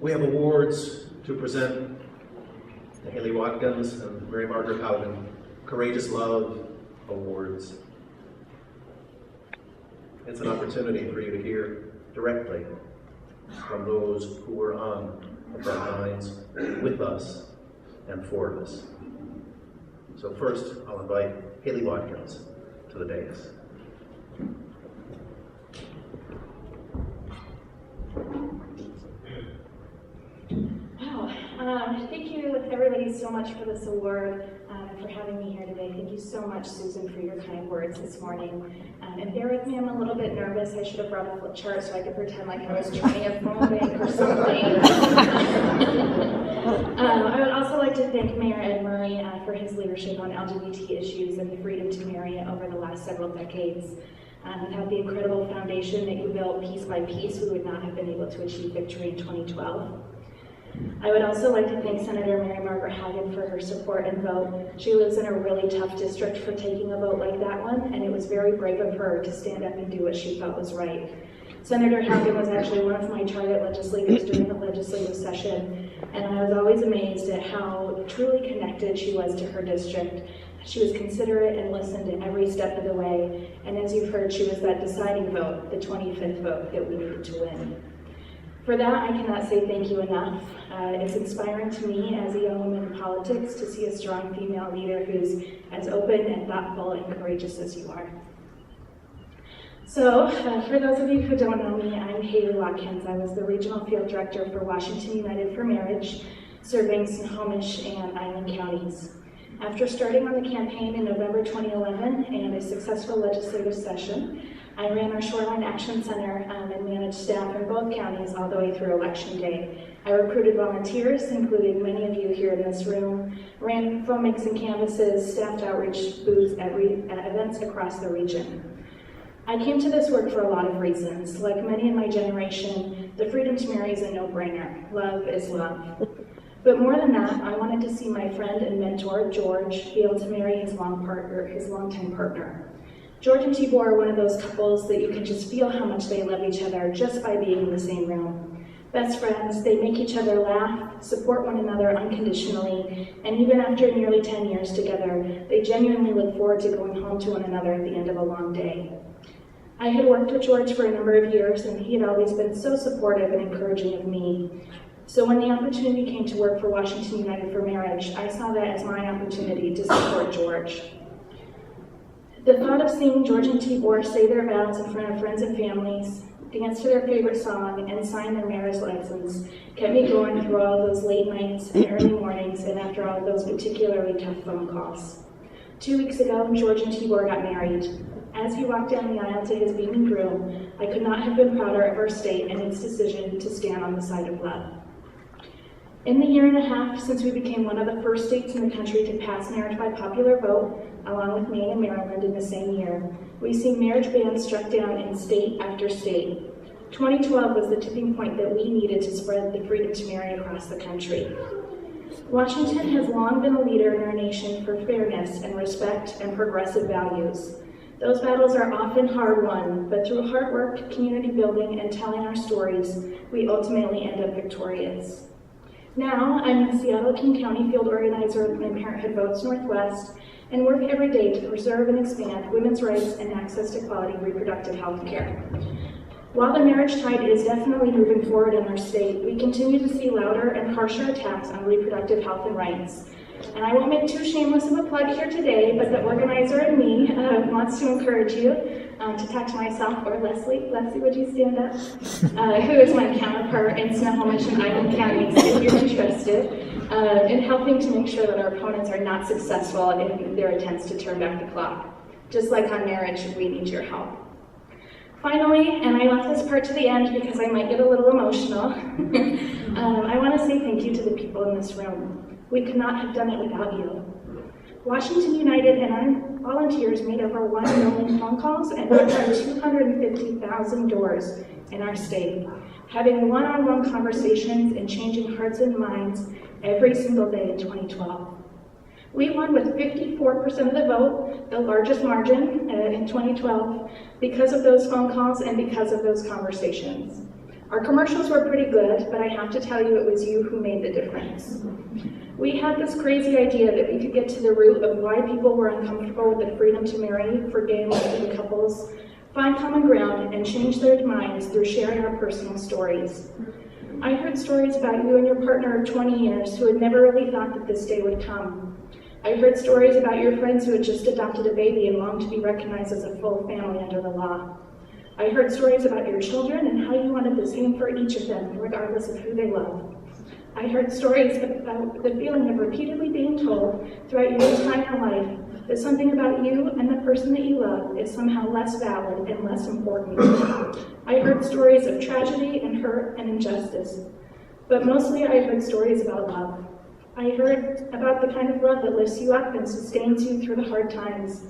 We have awards to present the Halei Watkins and Mary Margaret Haugen Courageous Love Awards. It's an opportunity for you to hear directly from those who were on the front lines with us and for us. So first, I'll invite Halei Watkins to the dais. Wow. Thank you, everybody, so much for this award and for having me here today. Thank you so much, Susan, for your kind words this morning. And bear with me, I'm a little bit nervous. I should have brought a flip chart so I could pretend like I was trying a phone bank or something. I would also like to thank Mayor Ed Murray for his leadership on LGBT issues and the freedom to marry over the last several decades. Without the incredible foundation that you built piece by piece, we would not have been able to achieve victory in 2012. I would also like to thank Senator Mary Margaret Haugen for her support and vote. She lives in a really tough district for taking a vote like that one, and it was very brave of her to stand up and do what she felt was right. Senator Haugen was actually one of my target legislators during the legislative session, and I was always amazed at how truly connected she was to her district. She was considerate and listened to every step of the way, and as you've heard, she was that deciding vote, the 25th vote that we needed to win. For that, I cannot say thank you enough. It's inspiring to me as a young woman in politics to see a strong female leader who's as open and thoughtful and courageous as you are. So, for those of you who don't know me, I'm Halei Watkins. I was the Regional Field Director for Washington United for Marriage, serving Snohomish and Island counties. After starting on the campaign in November 2011 and a successful legislative session, I ran our Shoreline Action Center and managed staff in both counties all the way through Election Day. I recruited volunteers, including many of you here in this room, ran phone mix and canvases, staffed outreach booths at events across the region. I came to this work for a lot of reasons. Like many in my generation, the freedom to marry is a no-brainer. Love is love. But more than that, I wanted to see my friend and mentor, George, be able to marry his longtime partner. George and Tibor are one of those couples that you can just feel how much they love each other just by being in the same room. Best friends, they make each other laugh, support one another unconditionally, and even after nearly 10 years together, they genuinely look forward to going home to one another at the end of a long day. I had worked with George for a number of years, and he had always been so supportive and encouraging of me. So when the opportunity came to work for Washington United for Marriage, I saw that as my opportunity to support George. The thought of seeing George and Tibor say their vows in front of friends and families, dance to their favorite song, and sign their marriage license kept me going through all those late nights and early mornings and after all of those particularly tough phone calls. 2 weeks ago, George and Tibor got married. As he walked down the aisle to his beaming groom, I could not have been prouder of our state and its decision to stand on the side of love. In the year and a half since we became one of the first states in the country to pass marriage by popular vote, along with Maine and Maryland in the same year, we've seen marriage bans struck down in state after state. 2012 was the tipping point that we needed to spread the freedom to marry across the country. Washington has long been a leader in our nation for fairness and respect and progressive values. Those battles are often hard won, but through hard work, community building, and telling our stories, we ultimately end up victorious. Now, I'm the Seattle King County field organizer of Planned Parenthood Votes Northwest and work every day to preserve and expand women's rights and access to quality reproductive health care. While the marriage tide is definitely moving forward in our state, we continue to see louder and harsher attacks on reproductive health and rights. And I won't make too shameless of a plug here today, but the organizer in me wants to encourage you to talk to myself or Leslie. Leslie, would you stand up? Who is my counterpart in Snohomish and Island counties, if you're interested, in helping to make sure that our opponents are not successful in their attempts to turn back the clock. Just like on marriage, we need your help. Finally, and I left this part to the end because I might get a little emotional, I want to say thank you to the people in this room. We could not have done it without you. Washington United and our volunteers made over 1 million phone calls and knocked on 250,000 doors in our state, having one-on-one conversations and changing hearts and minds every single day in 2012. We won with 54% of the vote, the largest margin in 2012, because of those phone calls and because of those conversations. Our commercials were pretty good, but I have to tell you it was you who made the difference. We had this crazy idea that we could get to the root of why people were uncomfortable with the freedom to marry for gay and lesbian couples, find common ground, and change their minds through sharing our personal stories. I heard stories about you and your partner of 20 years who had never really thought that this day would come. I heard stories about your friends who had just adopted a baby and longed to be recognized as a full family under the law. I heard stories about your children and how you wanted the same for each of them, regardless of who they love. I heard stories about the feeling of repeatedly being told throughout your entire life that something about you and the person that you love is somehow less valid and less important. I heard stories of tragedy and hurt and injustice, but mostly I heard stories about love. I heard about the kind of love that lifts you up and sustains you through the hard times.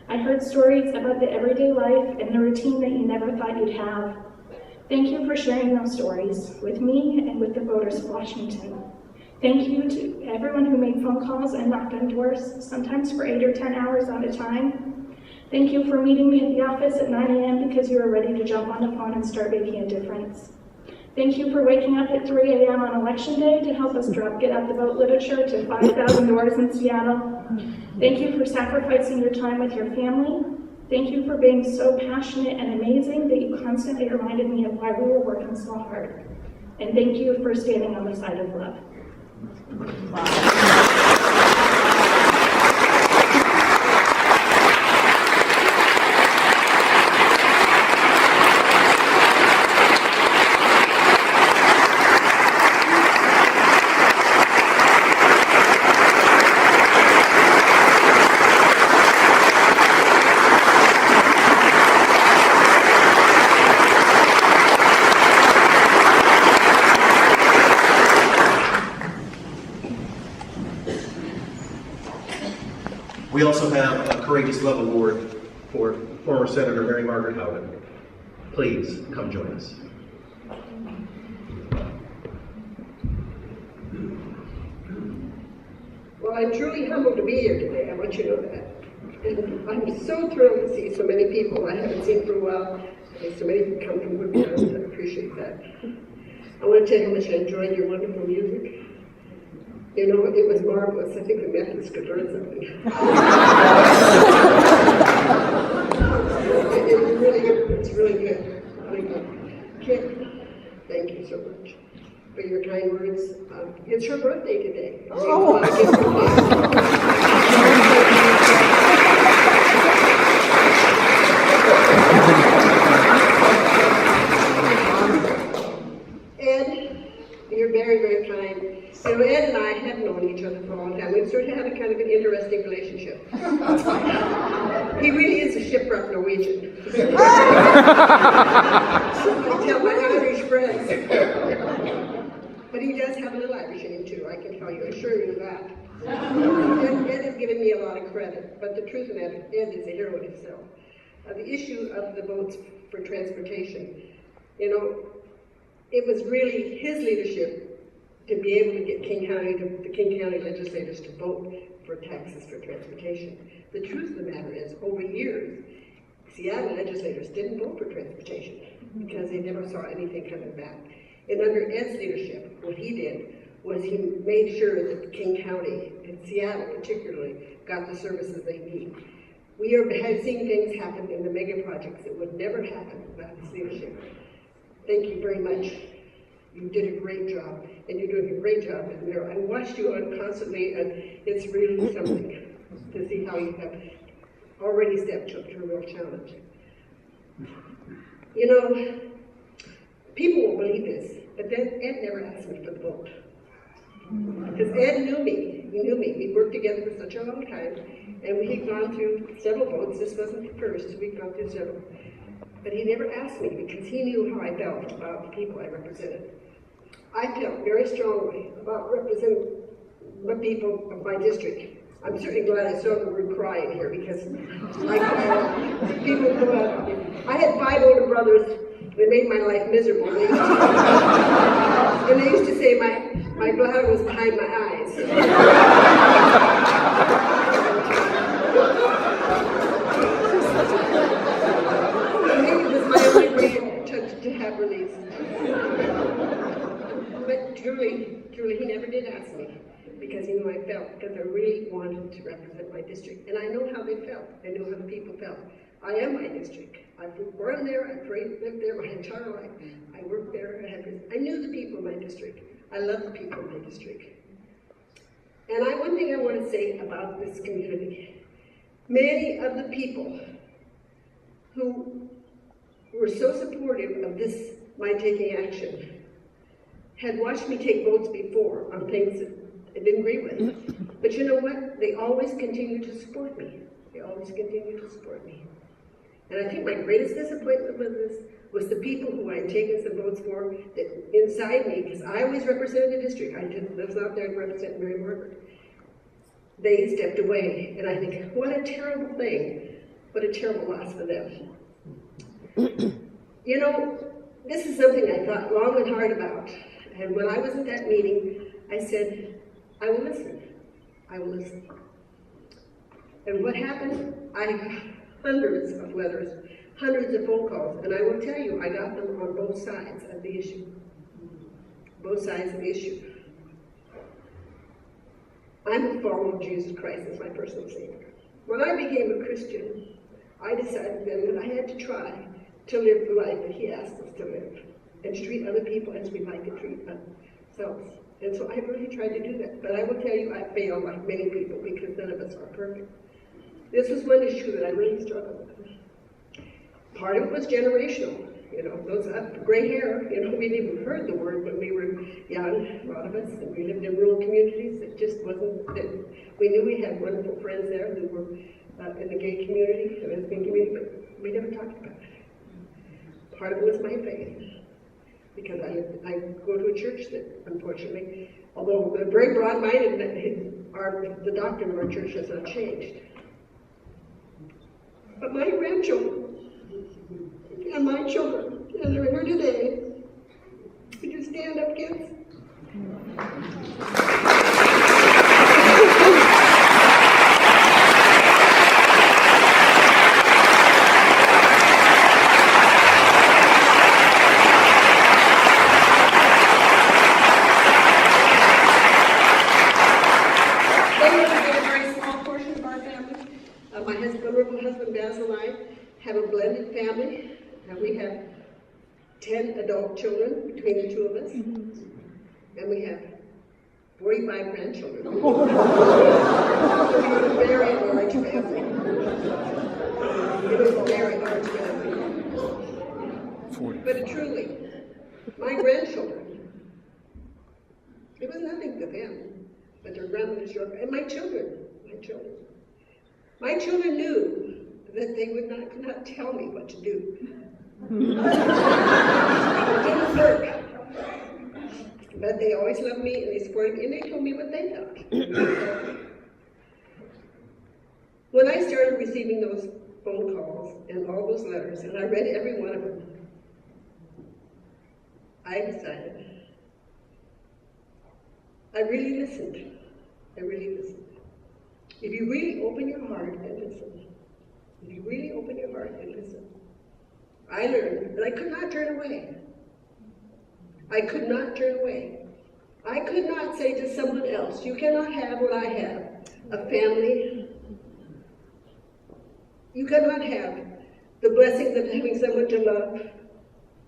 I heard stories about the everyday life and the routine that you never thought you'd have. Thank you for sharing those stories with me and with the voters of Washington. Thank you to everyone who made phone calls and knocked on doors, sometimes for 8 or 10 hours at a time. Thank you for meeting me at the office at 9 a.m. because you were ready to jump on the phone and start making a difference. Thank you for waking up at 3 a.m. on Election Day to help us drop Get Out the Vote literature to 5,000 doors in Seattle. Thank you for sacrificing your time with your family. Thank you for being so passionate and amazing that you constantly reminded me of why we were working so hard. And thank you for standing on the side of love. We also have a Courageous Love Award for former Senator Mary Margaret Haugen. Please come join us. Well, I'm truly humbled to be here today. I want you to know that. And I'm so thrilled to see so many people I haven't seen for a while. And so many people come from Woodlands. I appreciate that. I want to tell you how much I enjoyed your wonderful music. You know, it was marvelous. I think the Methodists could learn something. It's really good. It's really good. Really good. Kim, thank you so much for your kind words. It's her birthday today. Oh. Ed, you're very, very kind. You know, Ed and I have known each other for a long time. We've sort of had a kind of an interesting relationship. He really is a shipwrecked Norwegian. I tell my Irish friends. But he does have a little Irish in him too, I can tell you, I assure you that. Ed has given me a lot of credit, but the truth of Ed is a hero in himself. The issue of the votes for transportation, you know, it was really his leadership to be able to get the King County legislators to vote for taxes for transportation. The truth of the matter is, over years, Seattle legislators didn't vote for transportation because they never saw anything coming back. And under Ed's leadership, what he did was he made sure that King County, and Seattle particularly, got the services they need. We are seeing things happen in the mega projects that would never happen without his leadership. Thank you very much. You did a great job, and you're doing a great job in there. I watched you on constantly, and it's really something to see how you have already stepped up to a real challenge. You know, people won't believe this, but then Ed never asked me for the vote. Because Ed knew me. He knew me. We worked together for such a long time, and we had gone through several votes. This wasn't the first. We'd gone through several. But he never asked me because he knew how I felt about the people I represented. I felt very strongly about representing the people of my district. I'm certainly glad I saw the word cry in here because I cry. People go out. I had 5 older brothers. They made my life miserable. And they used to say my bladder was behind my eyes. Maybe it was my only way to have release. truly, he never did ask me, because he knew I felt, because I really wanted to represent my district. And I know how they felt. I know how the people felt. I am my district. I was born there, I lived there my entire life. I worked there, I knew the people in my district. I love the people in my district. And one thing I want to say about this community, many of the people who were so supportive of this, my taking action, had watched me take votes before on things that I didn't agree with. But you know what? They always continue to support me. They always continue to support me. And I think my greatest disappointment with this was the people who I had taken some votes for that inside me, because I always represented the district. I was not there to represent Mary Margaret. They stepped away, and I think, what a terrible thing. What a terrible loss for them. You know, this is something I thought long and hard about. And when I was at that meeting, I said, I will listen. I will listen. And what happened? I got hundreds of letters, hundreds of phone calls, and I will tell you, I got them on both sides of the issue. Both sides of the issue. I'm a follower of Jesus Christ as my personal Savior. When I became a Christian, I decided then that I had to try to live the life that He asked us to live, and to treat other people as we like to treat ourselves. And so I really tried to do that. But I will tell you, I failed like many people, because none of us are perfect. This was one issue that I really struggled with. Part of it was generational. You know, those gray hair, you know, we didn't even heard the word when we were young, a lot of us, and we lived in rural communities. It just wasn't, we knew we had wonderful friends there who were in the gay community, the lesbian community, but we never talked about it. Part of it was my faith, because I go to a church that, unfortunately, although we're very broad-minded, the doctrine of our church has not changed. But my grandchildren, and my children, and they're here today. Could you stand up, kids? They represent a very small portion of our family. My wonderful husband, Basil, and I have a blended family. And we have 10 adult children between the two of us, and we have 45 grandchildren. We're a very large family. It is a very large family. But truly, my grandchildren, it was nothing to them, but their grandmother's children, and my children. My children knew that they would not tell me what to do. It didn't work. But they always loved me, and they supported me, and they told me what they thought. When I started receiving those phone calls and all those letters, and I read every one of them, I decided, I really listened. If you really open your heart and listen, I learned that I could not turn away. I could not say to someone else, you cannot have what I have, a family. You cannot have the blessings of having someone to love.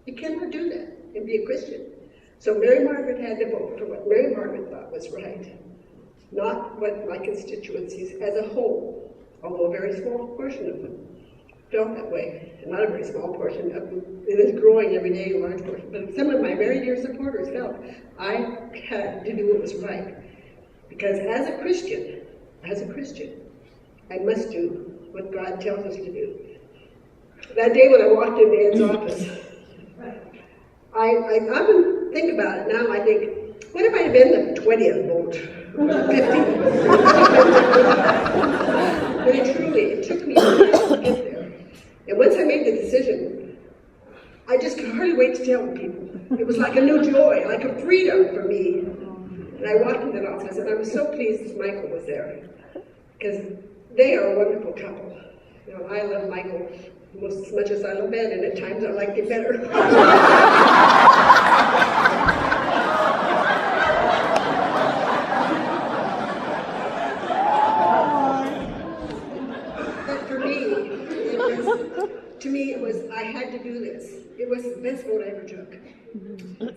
You cannot do that and be a Christian. So Mary Margaret had to vote for what Mary Margaret thought was right, not what my constituencies as a whole, although a very small portion of them felt that way. Not a very small portion of them. It is growing every day, a large portion. But some of my very dear supporters felt I had to do what was right. Because as a Christian, I must do what God tells us to do. That day when I walked into Ed's office, I often think about it now. I think, what if I had been the 20th vote? Or the 50th? But it took me a while to get there. And once I made the decision, I just could hardly wait to tell the people. It was like a new joy, like a freedom for me. And I walked into the office, and I was so pleased that Michael was there, because they are a wonderful couple. You know, I love Michael almost as much as I love Ed, and at times I liked him better.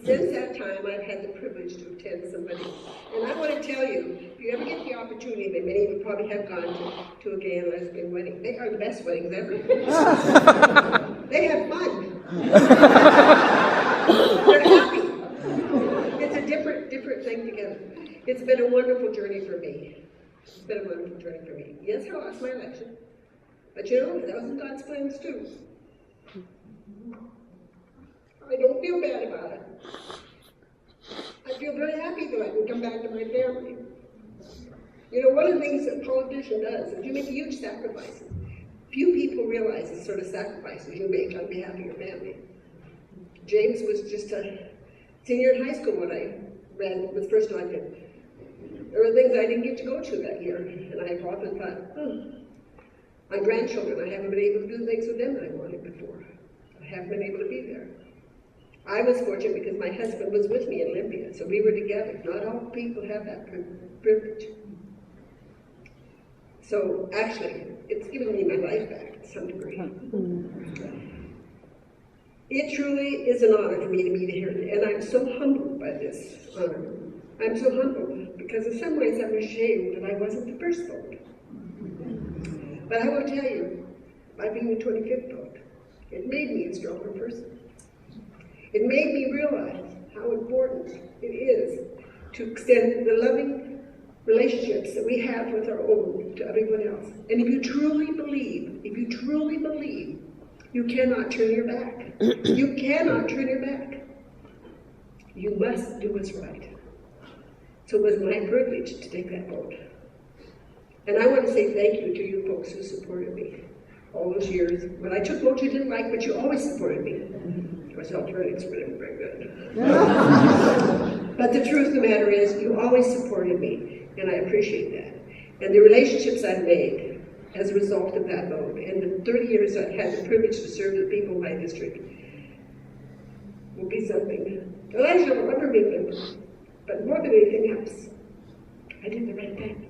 Since that time, I've had the privilege to attend some weddings. And I want to tell you, if you ever get the opportunity, that many of you probably have gone to a gay and lesbian wedding, they are the best weddings ever. They have fun. They're happy. It's a different thing together. It's been a wonderful journey for me. It's been a wonderful journey for me. Yes, I lost my election. But you know, that was God's plans too. I don't feel bad about it. I feel very happy that I can come back to my family. You know, one of the things that a politician does is you make huge sacrifices. Few people realize the sort of sacrifices you make on behalf of your family. James was just a senior in high school when I was first elected. There were things I didn't get to go to that year, and I've often thought, my grandchildren, I haven't been able to do things with them that I wanted before. I haven't been able to be there. I was fortunate because my husband was with me in Olympia, so we were together. Not all people have that privilege. So actually, it's given me my life back to some degree. It truly is an honor for me to be here, and I'm so humbled by this honor. I'm so humbled because in some ways I'm ashamed that I wasn't the first vote. But I will tell you, by being the 25th vote, it made me a stronger person. It made me realize how important it is to extend the loving relationships that we have with our own to everyone else. And if you truly believe, you cannot turn your back. You cannot turn your back. You must do what's right. So it was my privilege to take that vote. And I want to say thank you to you folks who supported me all those years. When I took votes you didn't like, but you always supported me. Of course, alternatives were never very good. But the truth of the matter is, you always supported me, and I appreciate that. And the relationships I've made as a result of that vote, and the 30 years I've had the privilege to serve the people of my district, will be something that I shall never remember. But more than anything else, I did the right thing.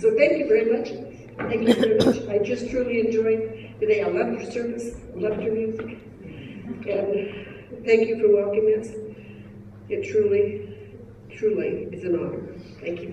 So thank you very much. Thank you very much. I just truly enjoyed the day. I loved your service. I loved your music. And thank you for welcoming us. It truly, truly is an honor. Thank you.